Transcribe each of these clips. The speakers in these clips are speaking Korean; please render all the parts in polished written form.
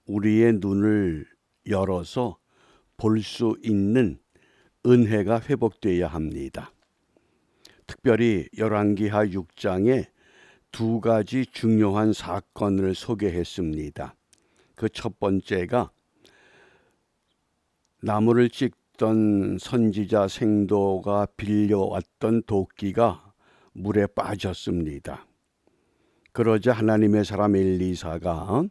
우리의 눈을 열어서 볼 수 있는 은혜가 회복되어야 합니다. 특별히 열왕기하 6장에 두 가지 중요한 사건을 소개했습니다. 그 첫 번째가 나무를 찍던 선지자 생도가 빌려왔던 도끼가 물에 빠졌습니다. 그러자 하나님의 사람 엘리사가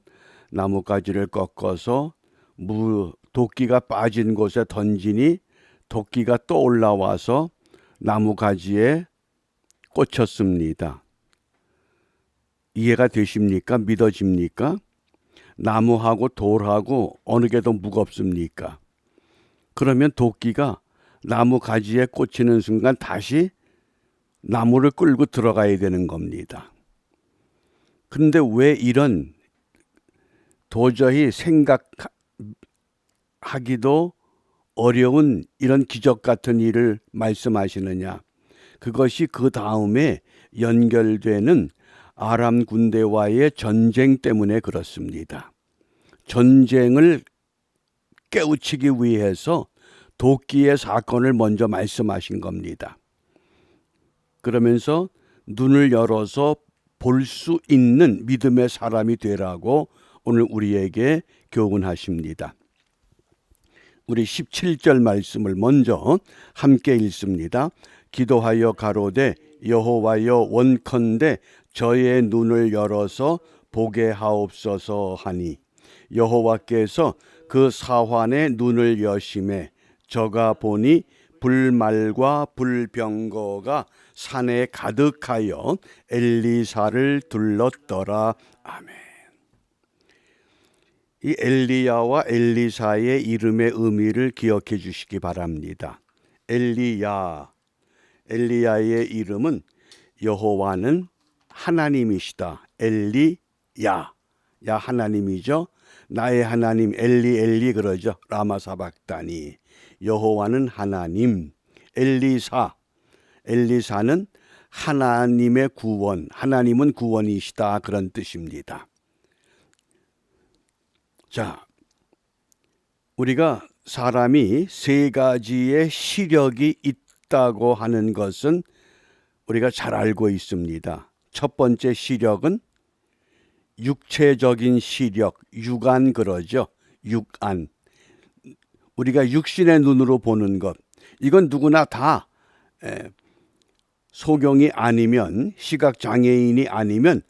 나뭇가지를 꺾어서 도끼가 빠진 곳에 던지니 도끼가 또 올라와서 나뭇가지에 꽂혔습니다. 이해가 되십니까? 믿어집니까? 나무하고 돌하고 어느 게 더 무겁습니까? 그러면 도끼가 나무 가지에 꽂히는 순간 다시 나무를 끌고 들어가야 되는 겁니다. 그런데 왜 이런 도저히 생각하기도 어려운 이런 기적 같은 일을 말씀하시느냐? 그것이 그 다음에 연결되는 아람 군대와의 전쟁 때문에 그렇습니다. 전쟁을 깨우치기 위해서 도끼의 사건을 먼저 말씀하신 겁니다. 그러면서 눈을 열어서 볼 수 있는 믿음의 사람이 되라고 오늘 우리에게 교훈하십니다. 우리 17절 말씀을 먼저 함께 읽습니다. 기도하여 가로되 여호와여 원컨대 저의 눈을 열어서 보게 하옵소서 하니 여호와께서 그 사환의 눈을 여심해 저가 보니 불말과 불병거가 산에 가득하여 엘리사를 둘렀더라. 아멘. 이 엘리야와 엘리사의 이름의 의미를 기억해 주시기 바랍니다. 엘리야의 이름은 여호와는 하나님이시다. 야 하나님이죠. 나의 하나님 엘리 그러죠. 라마사박다니. 여호와는 하나님. 엘리사는 하나님의 구원, 하나님은 구원이시다 그런 뜻입니다. 자, 우리가 사람이 세 가지의 시력이 있다고 하는 것은 우리가 잘 알고 있습니다. 첫 번째 시력은 육체적인 시력, 육안 그러죠. 육안. 우리가 육신의 눈으로 보는 것. 이건 누구나 다 소경이 아니면, 시각장애인이 아니면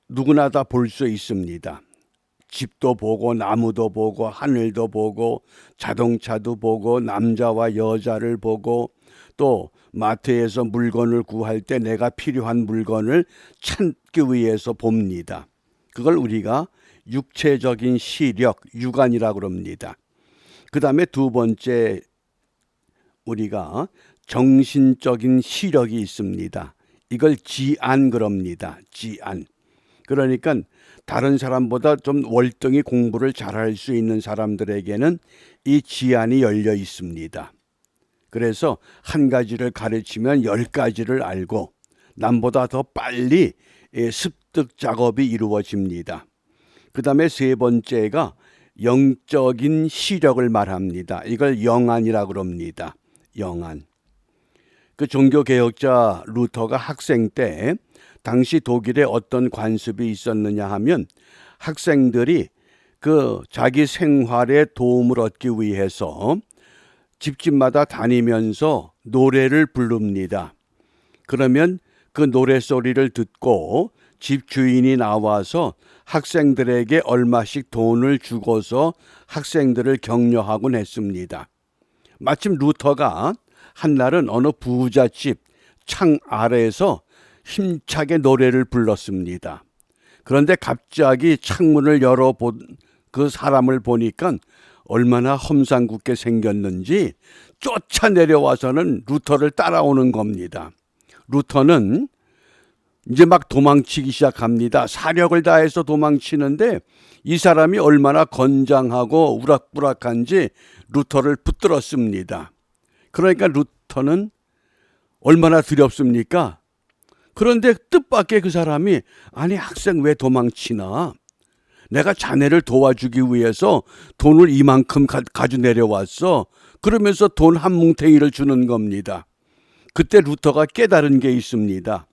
누구나 다 볼 수 있습니다. 집도 보고 나무도 보고 하늘도 보고 자동차도 보고 남자와 여자를 보고 또 마트에서 물건을 구할 때 내가 필요한 물건을 찾기 위해서 봅니다. 그걸 우리가 육체적인 시력, 육안이라고 그럽니다. 그 다음에 두 번째 우리가 정신적인 시력이 있습니다. 이걸 지안 그럽니다. 지안. 그러니까 다른 사람보다 좀 월등히 공부를 잘할 수 있는 사람들에게는 이 지안이 열려 있습니다. 그래서 한 가지를 가르치면 10가지를 알고 남보다 더 빨리 습득 작업이 이루어집니다. 그 다음에 세 번째가 영적인 시력을 말합니다. 이걸 영안이라고 그럽니다. 영안. 그 종교개혁자 루터가 학생 때 당시 독일에 어떤 관습이 있었느냐 하면 학생들이 그 자기 생활에 도움을 얻기 위해서 집집마다 다니면서 노래를 부릅니다. 그러면 그 노래소리를 듣고 집 주인이 나와서 학생들에게 얼마씩 돈을 주고서 학생들을 격려하곤 했습니다. 마침 루터가 한날은 어느 부잣집 창 아래에서 힘차게 노래를 불렀습니다. 그런데 갑자기 창문을 열어본 그 사람을 보니까 얼마나 험상궂게 생겼는지 쫓아내려와서는 루터를 따라오는 겁니다. 루터는 이제 막 도망치기 시작합니다. 사력을 다해서 도망치는데 이 사람이 얼마나 건장하고 우락부락한지 루터를 붙들었습니다. 그러니까 루터는 얼마나 두렵습니까? 그런데 뜻밖의 그 사람이 아니 학생 왜 도망치나? 내가 자네를 도와주기 위해서 돈을 이만큼 가지고 내려왔어. 그러면서 돈 한 뭉탱이를 주는 겁니다. 그때 루터가 깨달은 게 있습니다.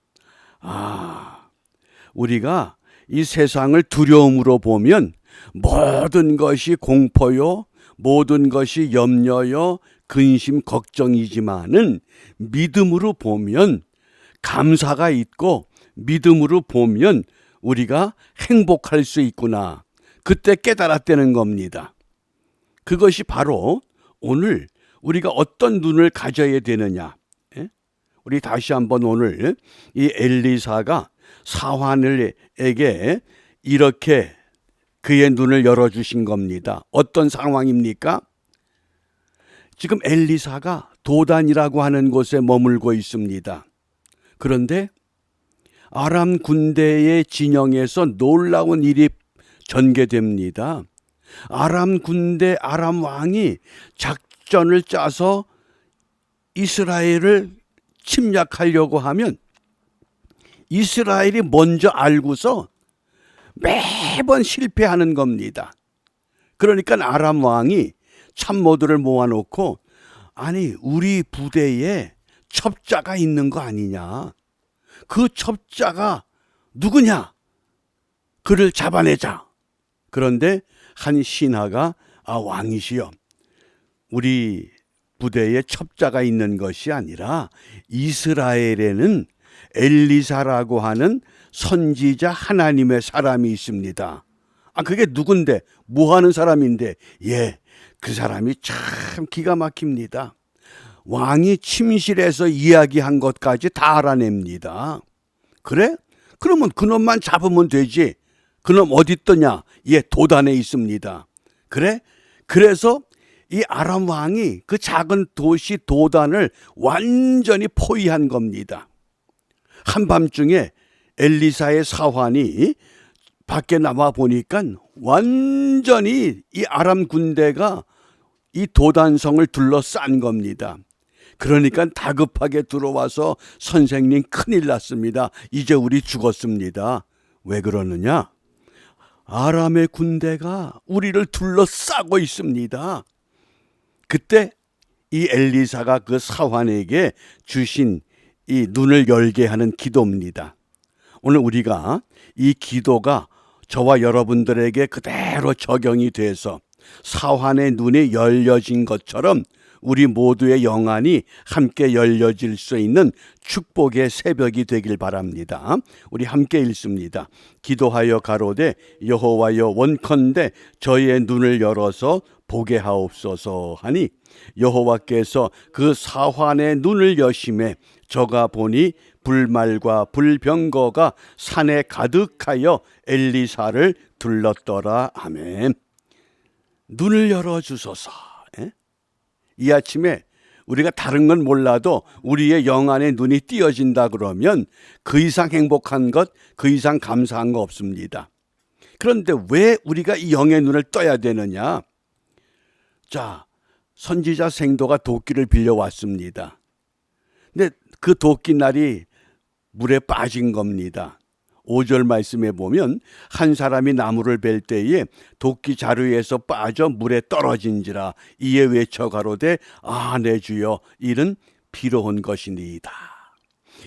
우리가 이 세상을 두려움으로 보면 모든 것이 공포요, 모든 것이 염려요, 근심, 걱정이지만은 믿음으로 보면 감사가 있고 믿음으로 보면 우리가 행복할 수 있구나. 그때 깨달았다는 겁니다. 그것이 바로 오늘 우리가 어떤 눈을 가져야 되느냐. 우리 다시 한번 오늘 이 엘리사가 사환에게 이렇게 그의 눈을 열어주신 겁니다. 어떤 상황입니까? 지금 엘리사가 도단이라고 하는 곳에 머물고 있습니다. 그런데 아람 군대의 진영에서 놀라운 일이 전개됩니다. 아람 군대, 아람 왕이 작전을 짜서 이스라엘을 침략하려고 하면 이스라엘이 먼저 알고서 매번 실패하는 겁니다. 그러니까 아람 왕이 참모들을 모아놓고 아니 우리 부대에 첩자가 있는 거 아니냐. 그 첩자가 누구냐. 그를 잡아내자. 그런데 한 신하가 왕이시여 우리 부대에 첩자가 있는 것이 아니라 이스라엘에는 엘리사라고 하는 선지자 하나님의 사람이 있습니다. 그게 누군데 뭐 하는 사람인데 그 사람이 참 기가 막힙니다. 왕이 침실에서 이야기한 것까지 다 알아냅니다. 그래? 그러면 그놈만 잡으면 되지. 그놈 어디 있더냐? 도단에 있습니다. 그래? 그래서 이 아람 왕이 그 작은 도시 도단을 완전히 포위한 겁니다. 한밤중에 엘리사의 사환이 밖에 나와 보니까 완전히 이 아람 군대가 이 도단성을 둘러싼 겁니다. 그러니까 다급하게 들어와서 선생님 큰일 났습니다. 이제 우리 죽었습니다. 왜 그러느냐? 아람의 군대가 우리를 둘러싸고 있습니다. 그때 이 엘리사가 그 사환에게 주신 이 눈을 열게 하는 기도입니다. 오늘 우리가 이 기도가 저와 여러분들에게 그대로 적용이 돼서 사환의 눈이 열려진 것처럼 우리 모두의 영안이 함께 열려질 수 있는 축복의 새벽이 되길 바랍니다. 우리 함께 읽습니다. 기도하여 가로되 여호와여 원컨대 저희의 눈을 열어서 보게 하옵소서 하니 여호와께서 그 사환의 눈을 여심해 저가 보니 불말과 불병거가 산에 가득하여 엘리사를 둘렀더라. 아멘. 눈을 열어주소서. 이 아침에 우리가 다른 건 몰라도 우리의 영안의 눈이 띄어진다 그러면 그 이상 행복한 것, 그 이상 감사한 거 없습니다. 그런데 왜 우리가 이 영의 눈을 떠야 되느냐? 자, 선지자 생도가 도끼를 빌려왔습니다. 근데 그 도끼날이 물에 빠진 겁니다. 5절 말씀에 보면 한 사람이 나무를 벨 때에 도끼 자루에서 빠져 물에 떨어진지라 이에 외쳐 가로되 내 주여 이는 비로 온 것이니이다.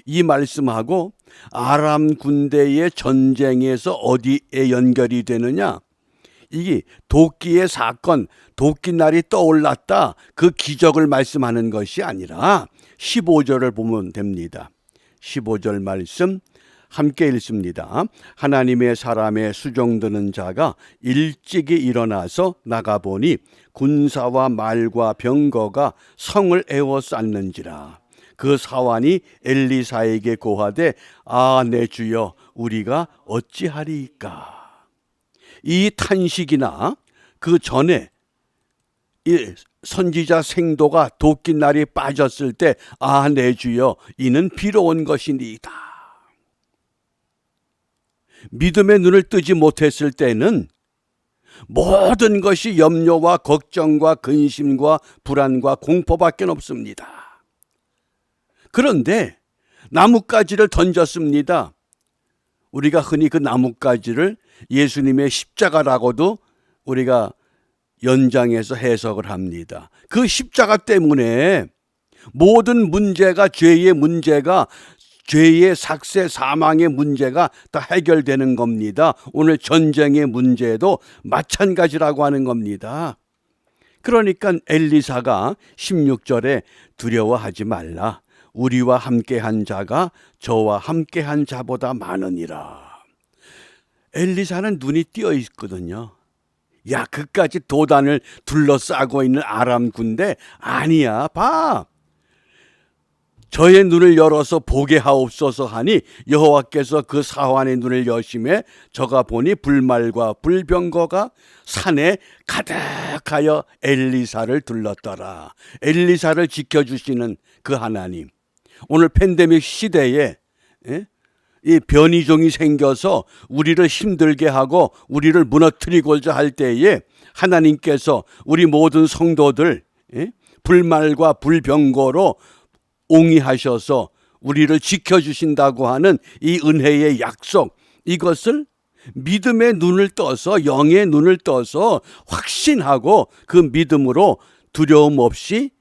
이 말씀하고 아람 군대의 전쟁에서 어디에 연결이 되느냐? 이게 도끼의 사건, 도끼날이 떠올랐다. 그 기적을 말씀하는 것이 아니라 15절을 보면 됩니다. 15절 말씀 함께 읽습니다. 하나님의 사람에 수종드는 자가 일찍이 일어나서 나가보니 군사와 말과 병거가 성을 에워쌌는지라. 그 사환이 엘리사에게 고하되 내 주여 우리가 어찌하리이까. 이 탄식이나 그 전에 이 선지자 생도가 도끼날이 빠졌을 때 내 주여 이는 비로 온 것이니이다. 믿음의 눈을 뜨지 못했을 때는 모든 것이 염려와 걱정과 근심과 불안과 공포밖에 없습니다. 그런데 나뭇가지를 던졌습니다. 우리가 흔히 그 나뭇가지를 예수님의 십자가라고도 우리가 연장해서 해석을 합니다. 그 십자가 때문에 모든 문제가, 죄의 문제가, 죄의 삭세, 사망의 문제가 다 해결되는 겁니다. 오늘 전쟁의 문제도 마찬가지라고 하는 겁니다. 그러니까 엘리사가 16절에 두려워하지 말라. 우리와 함께한 자가 저와 함께한 자보다 많으니라. 엘리사는 눈이 띄어 있거든요. 야, 그까지 도단을 둘러싸고 있는 아람 군대 아니야. 봐. 저의 눈을 열어서 보게 하옵소서 하니 여호와께서 그 사환의 눈을 여심해 저가 보니 불말과 불병거가 산에 가득하여 엘리사를 둘렀더라. 엘리사를 지켜주시는 그 하나님. 오늘 팬데믹 시대에 이 변이종이 생겨서 우리를 힘들게 하고 우리를 무너뜨리고자 할 때에 하나님께서 우리 모든 성도들 불말과 불병거로 옹이하셔서 우리를 지켜주신다고 하는 이 은혜의 약속, 이것을 믿음의 눈을 떠서, 영의 눈을 떠서 확신하고 그 믿음으로 두려움 없이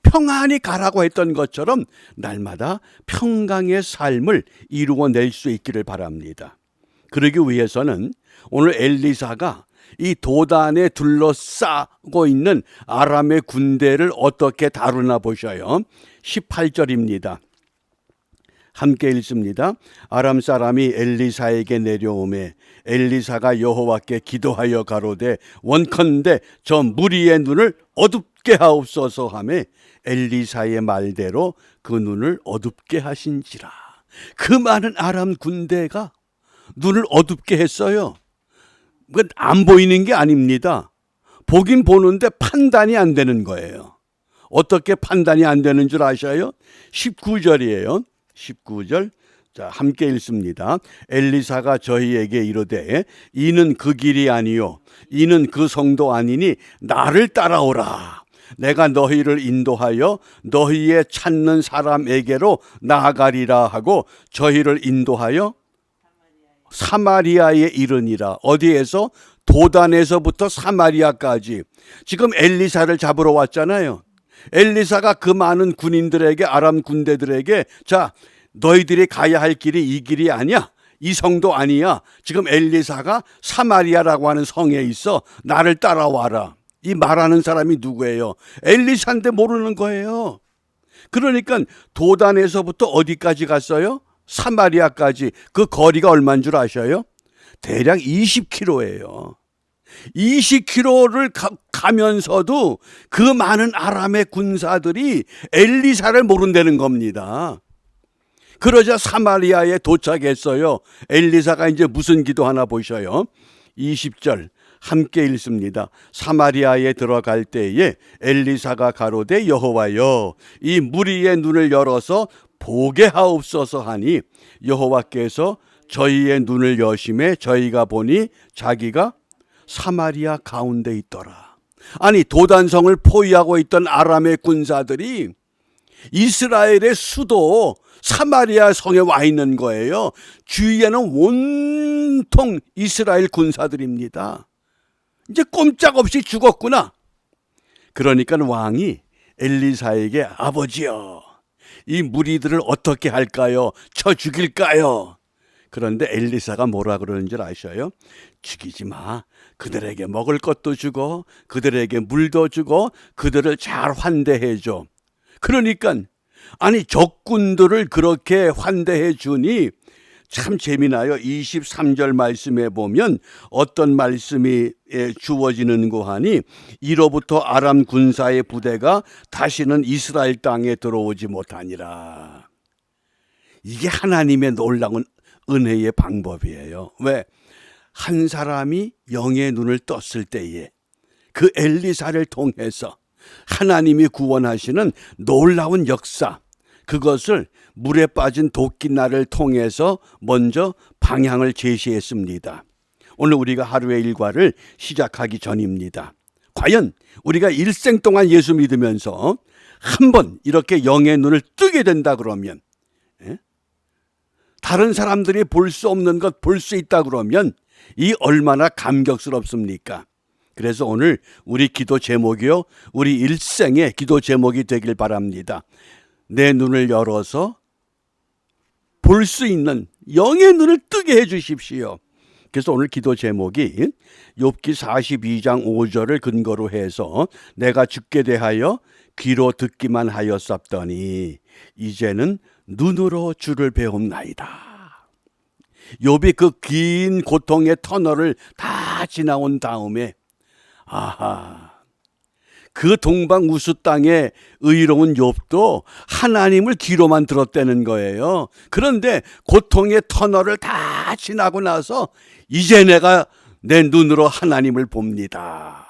평안히 가라고 했던 것처럼 날마다 평강의 삶을 이루어낼 수 있기를 바랍니다. 그러기 위해서는 오늘 엘리사가 이 도단에 둘러싸고 있는 아람의 군대를 어떻게 다루나 보셔요. 18절입니다. 함께 읽습니다. 아람 사람이 엘리사에게 내려오매 엘리사가 여호와께 기도하여 가로되 원컨대 저 무리의 눈을 어둡게 하옵소서 하매 엘리사의 말대로 그 눈을 어둡게 하신지라. 그 많은 아람 군대가 눈을 어둡게 했어요. 그건 안 보이는 게 아닙니다. 보긴 보는데 판단이 안 되는 거예요. 어떻게 판단이 안 되는 줄 아셔요? 19절이에요. 19절. 자, 함께 읽습니다. 엘리사가 저희에게 이르되 이는 그 길이 아니요 이는 그 성도 아니니 나를 따라오라. 내가 너희를 인도하여 너희의 찾는 사람에게로 나아가리라 하고 저희를 인도하여 사마리아에 이르니라. 어디에서? 도단에서부터 사마리아까지. 지금 엘리사를 잡으러 왔잖아요. 엘리사가 그 많은 군인들에게, 아람 군대들에게, 자, 너희들이 가야 할 길이 이 길이 아니야. 이 성도 아니야. 지금 엘리사가 사마리아라고 하는 성에 있어. 나를 따라와라. 이 말하는 사람이 누구예요? 엘리사인데 모르는 거예요. 그러니까 도단에서부터 어디까지 갔어요? 사마리아까지. 그 거리가 얼마인 줄 아셔요? 대략 20km예요. 20km를 가면서도 그 많은 아람의 군사들이 엘리사를 모른다는 겁니다. 그러자 사마리아에 도착했어요. 엘리사가 이제 무슨 기도하나 보셔요. 20절 함께 읽습니다. 사마리아에 들어갈 때에 엘리사가 가로되 여호와여 이 무리의 눈을 열어서 보게 하옵소서 하니 여호와께서 저희의 눈을 여심해 저희가 보니 자기가 사마리아 가운데 있더라. 아니, 도단성을 포위하고 있던 아람의 군사들이 이스라엘의 수도 사마리아 성에 와 있는 거예요. 주위에는 온통 이스라엘 군사들입니다. 이제 꼼짝없이 죽었구나. 그러니까 왕이 엘리사에게 아버지여 이 무리들을 어떻게 할까요? 쳐 죽일까요? 그런데 엘리사가 뭐라 그러는 줄 아셔요? 죽이지 마. 그들에게 먹을 것도 주고 그들에게 물도 주고 그들을 잘 환대해 줘. 그러니까 아니 적군들을 그렇게 환대해 주니 참 재미나요. 23절 말씀에 보면 어떤 말씀이 주어지는고 하니 이로부터 아람 군사의 부대가 다시는 이스라엘 땅에 들어오지 못하니라. 이게 하나님의 놀라운 은혜의 방법이에요. 왜? 한 사람이 영의 눈을 떴을 때에 그 엘리사를 통해서 하나님이 구원하시는 놀라운 역사, 그것을 물에 빠진 도끼날을 통해서 먼저 방향을 제시했습니다. 오늘 우리가 하루의 일과를 시작하기 전입니다. 과연 우리가 일생 동안 예수 믿으면서 한번 이렇게 영의 눈을 뜨게 된다 그러면, 다른 사람들이 볼 수 없는 것 볼 수 있다 그러면 이 얼마나 감격스럽습니까? 그래서 오늘 우리 기도 제목이요, 우리 일생의 기도 제목이 되길 바랍니다. 내 눈을 열어서 볼 수 있는 영의 눈을 뜨게 해 주십시오. 그래서 오늘 기도 제목이 욥기 42장 5절을 근거로 해서 내가 주께 대하여 귀로 듣기만 하였었더니 이제는 눈으로 주를 배움나이다. 욥이 그 긴 고통의 터널을 다 지나온 다음에 그 동방우수 땅에 의로운 욥도 하나님을 귀로만 들었다는 거예요. 그런데 고통의 터널을 다 지나고 나서 이제 내가 내 눈으로 하나님을 봅니다.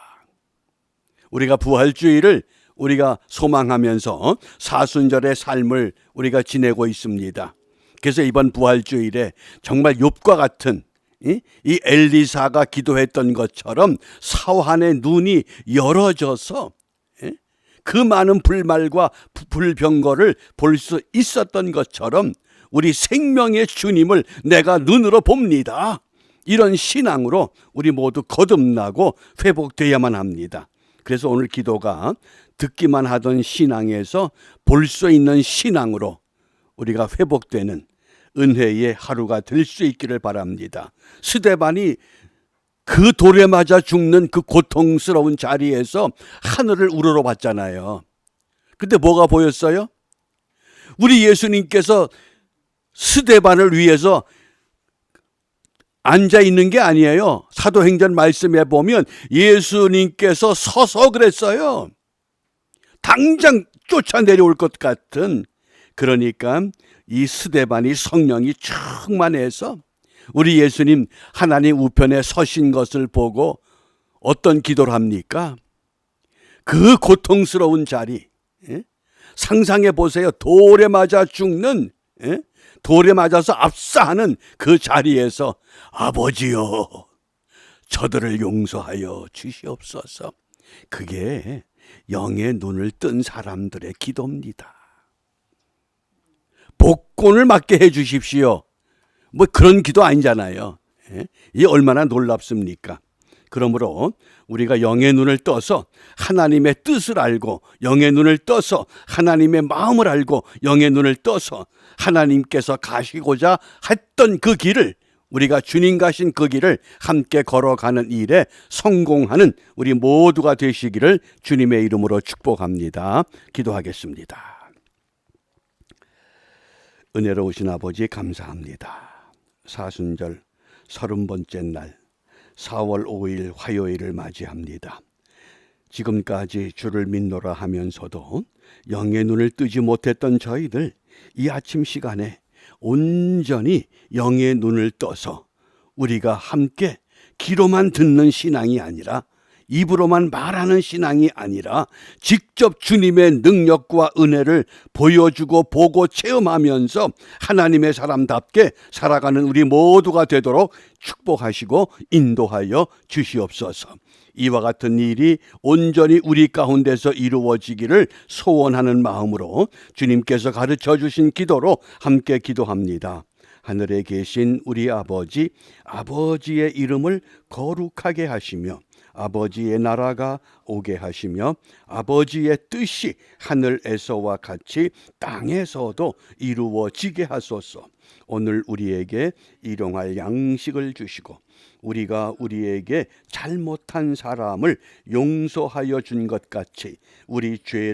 우리가 부활주의를 우리가 소망하면서 사순절의 삶을 우리가 지내고 있습니다. 그래서 이번 부활주일에 정말 욥과 같은 이 엘리사가 기도했던 것처럼 사환의 눈이 열어져서 그 많은 불말과 불병거를 볼 수 있었던 것처럼 우리 생명의 주님을 내가 눈으로 봅니다. 이런 신앙으로 우리 모두 거듭나고 회복되어야만 합니다. 그래서 오늘 기도가 듣기만 하던 신앙에서 볼 수 있는 신앙으로 우리가 회복되는 은혜의 하루가 될 수 있기를 바랍니다. 스데반이 그 돌에 맞아 죽는 그 고통스러운 자리에서 하늘을 우러러봤잖아요. 근데 뭐가 보였어요? 우리 예수님께서 스데반을 위해서 앉아 있는 게 아니에요. 사도행전 말씀에 보면 예수님께서 서서 그랬어요. 당장 쫓아 내려올 것 같은. 그러니까 이 스데반이 성령이 충만해서 우리 예수님 하나님 우편에 서신 것을 보고 어떤 기도를 합니까? 그 고통스러운 자리, 상상해 보세요. 돌에 맞아 죽는, 돌에 맞아서 압사하는 그 자리에서 아버지여 저들을 용서하여 주시옵소서. 그게 영의 눈을 뜬 사람들의 기도입니다. 복권을 맞게 해 주십시오. 뭐 그런 기도 아니잖아요. 이 얼마나 놀랍습니까? 그러므로 우리가 영의 눈을 떠서 하나님의 뜻을 알고 영의 눈을 떠서 하나님의 마음을 알고 영의 눈을 떠서 하나님께서 가시고자 했던 그 길을 우리가 주님 가신 그 길을 함께 걸어가는 일에 성공하는 우리 모두가 되시기를 주님의 이름으로 축복합니다. 기도하겠습니다. 은혜로우신 아버지 감사합니다. 사순절 30번째 날 4월 5일 화요일을 맞이합니다. 지금까지 주를 믿노라 하면서도 영의 눈을 뜨지 못했던 저희들 이 아침 시간에 온전히 영의 눈을 떠서 우리가 함께 귀로만 듣는 신앙이 아니라 입으로만 말하는 신앙이 아니라 직접 주님의 능력과 은혜를 보여주고 보고 체험하면서 하나님의 사람답게 살아가는 우리 모두가 되도록 축복하시고 인도하여 주시옵소서. 이와 같은 일이 온전히 우리 가운데서 이루어지기를 소원하는 마음으로 주님께서 가르쳐 주신 기도로 함께 기도합니다. 하늘에 계신 우리 아버지, 아버지의 이름을 거룩하게 하시며 아버지의 나라가 오게 하시며 아버지의 뜻이 하늘에서와 같이 땅에서도 이루어지게 하소서. 오늘 우리에게 일용할 양식을 주시고 우리가 우리에게 잘못한 사람을 용서하여 준 것 같이 우리 죄를